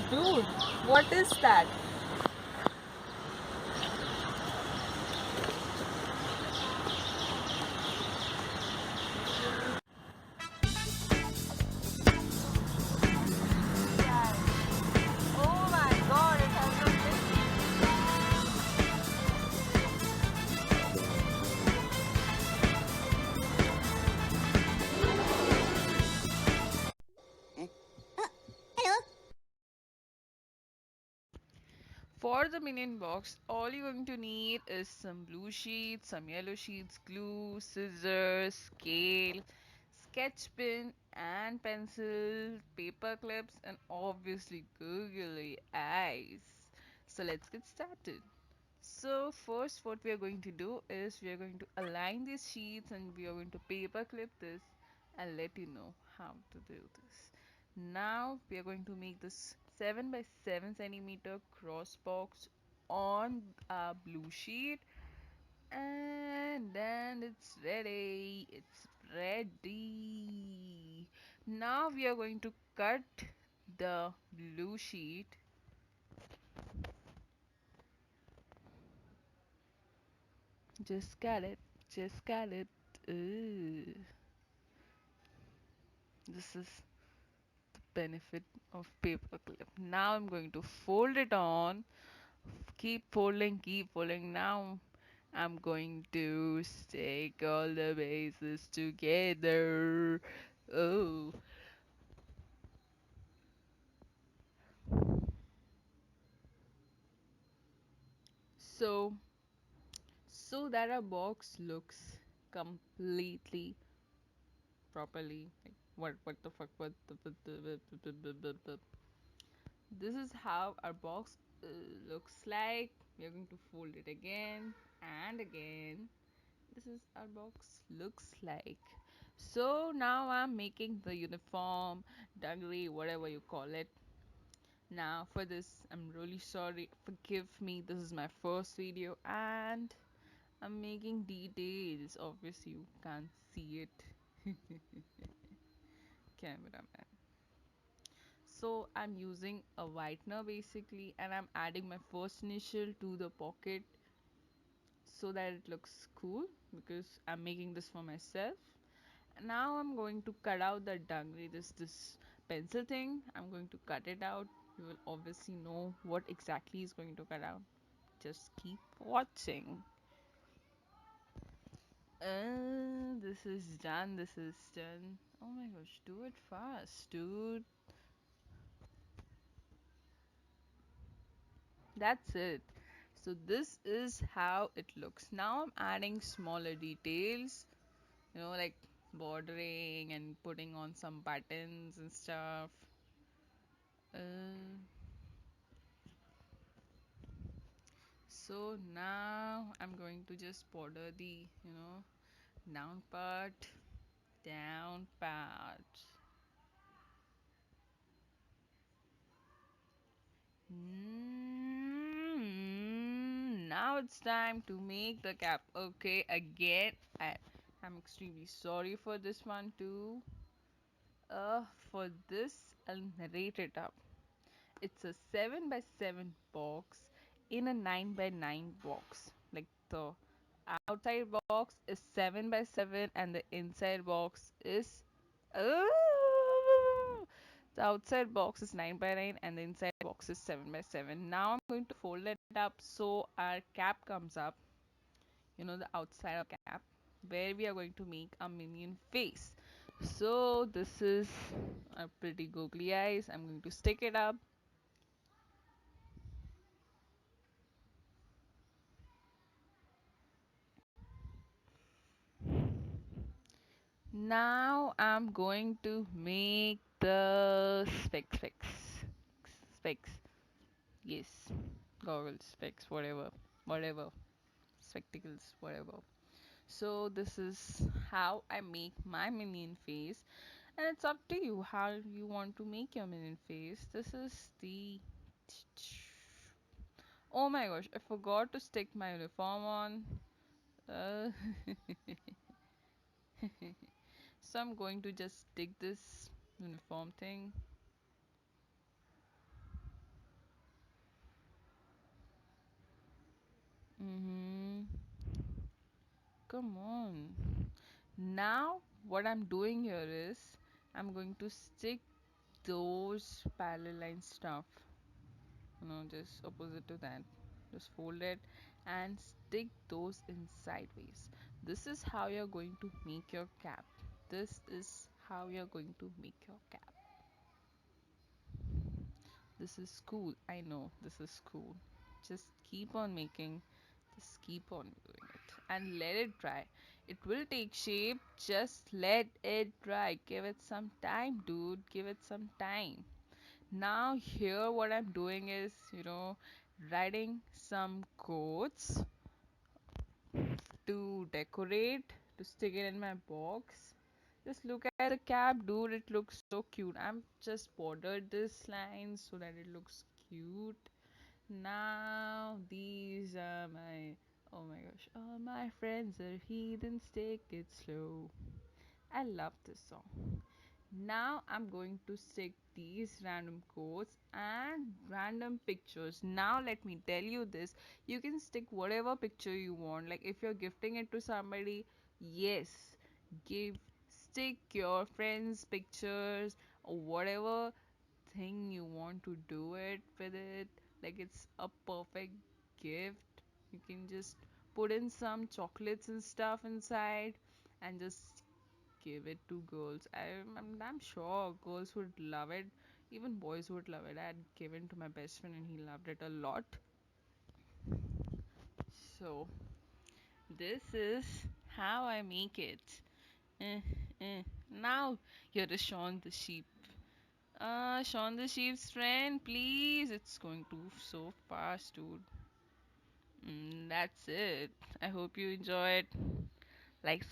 Dude, what is that? Oh my god, it has a For the minion box, all you're going to need is some blue sheets, some yellow sheets, glue, scissors, scale, sketch pen and pencil, paper clips, and obviously googly eyes. So let's get started. So first what we are going to do is we are going to align these sheets and we are going to paper clip this and let you know how to do this. Now we are going to make this 7 by 7 centimeter cross box on a blue sheet, and then it's ready. It's ready. Now we are going to cut the blue sheet. Just cut it. Just cut it. Ooh. This is the benefit of paperclip. Now I'm going to fold it on. Keep folding, keep folding. Now I'm going to stick all the bases together. Oh. So, so that our box looks completely properly. Like, what the fuck? This is how our box looks like. We are going to fold it again and again. This is our box looks like. So now I'm making the uniform, dungaree, whatever you call it. Now for this, I'm really sorry. Forgive me. This is my first video and I'm making details. Obviously, you can't see it. Cameraman. So I'm using a whitener basically, and I'm adding my first initial to the pocket so that it looks cool because I'm making this for myself. Now I'm going to cut out the dungaree, this pencil thing. I'm going to cut it out. You will obviously know what exactly is going to cut out. Just keep watching. This is done. This is done. Oh my gosh, do it fast, dude. That's it. So this is how it looks. Now I'm adding smaller details, like bordering and putting on some buttons and stuff. Uh, so now I'm going to just border the, down part, down part. Now it's time to make the cap. Okay, again, I'm extremely sorry for this one too. For this, I'll narrate it up. It's a 7 by 7 box in a 9 by 9 box. Like the outside box is 7 by 7 and the inside box is the outside box is 9 by 9 and the inside box is 7 by 7. Now I'm going to fold it up so our cap comes up, the outside of cap where we are going to make a minion face. So this is a pretty googly eyes. I'm going to stick it up. Now I'm going to make the specs. Yes, goggles, specs, whatever, spectacles, whatever. So this is how I make my minion face, and it's up to you how you want to make your minion face. This is the. Oh my gosh, I forgot to stick my uniform on. Uh, so I'm going to just stick this uniform thing. Mm-hmm. Come on. Now, what I'm doing here is I'm going to stick those parallel line stuff, just opposite to that. Just fold it and stick those in sideways. This is how you're going to make your cap. This is how you're going to make your cap. This is cool. I know this is cool. Just keep on making, just keep on doing it and let it dry. It will take shape. Just let it dry. Give it some time, dude. Give it some time. Now, here, what I'm doing is, writing some quotes to decorate, to stick it in my box. Just look at the cap, dude. It looks so cute. I'm just bordered this line so that it looks cute. Now these are my, oh my gosh, all my friends are heathens. Take it slow. I love this song. Now I'm going to stick these random quotes and random pictures. Now let me tell you this. You can stick whatever picture you want. Like if you're gifting it to somebody, yes, give stick your friends' pictures or whatever thing you want to do it with it. Like it's a perfect gift. You can just put in some chocolates and stuff inside and just give it to girls. I'm sure girls would love it. Even boys would love it. I had given to my best friend and he loved it a lot. So, this is how I make it. Eh, Now, here is Sean the sheep. Sean the sheep's friend, please. It's going too so fast, dude. That's it. I hope you enjoyed. Like,